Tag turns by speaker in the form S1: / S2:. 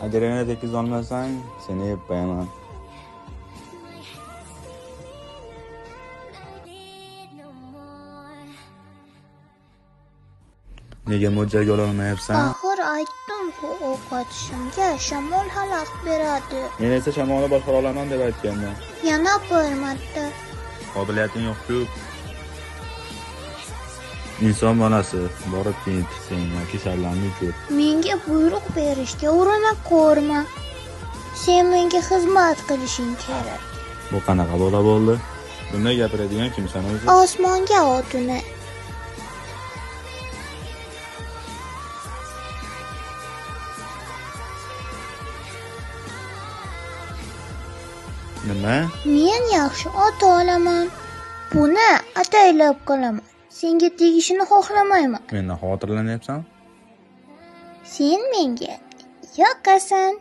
S1: Agar yana tekiz olmasang, seni yeb qo'yaman. Nega mo'ljalga ololmayapsan?
S2: Axir aytdim-ku, ovqatishimga shamol xalaqit beradi.
S1: Men esa shamolni boshqara olaman deb aytganman.
S2: Yana bir marta.
S1: Qobiliyating yo'q-ku. Inson bolasi borib keyin tiksang yoki sharlanni ko'r.
S2: Menga buyruq berishga urinib ko'rma. Sen menga xizmat qilishing kerak.
S1: Bu qanaqa bola bo'ldi? Bunday gapiradigan kimsan o'zi?
S2: Osmonga otuni.
S1: Nima?
S2: Men yaxshi ota olaman. Buni ataylab qilaman. Senga tegishini xohlamayman.
S1: Mendan xotirlanyapsan?
S2: Sen menga yoqasan.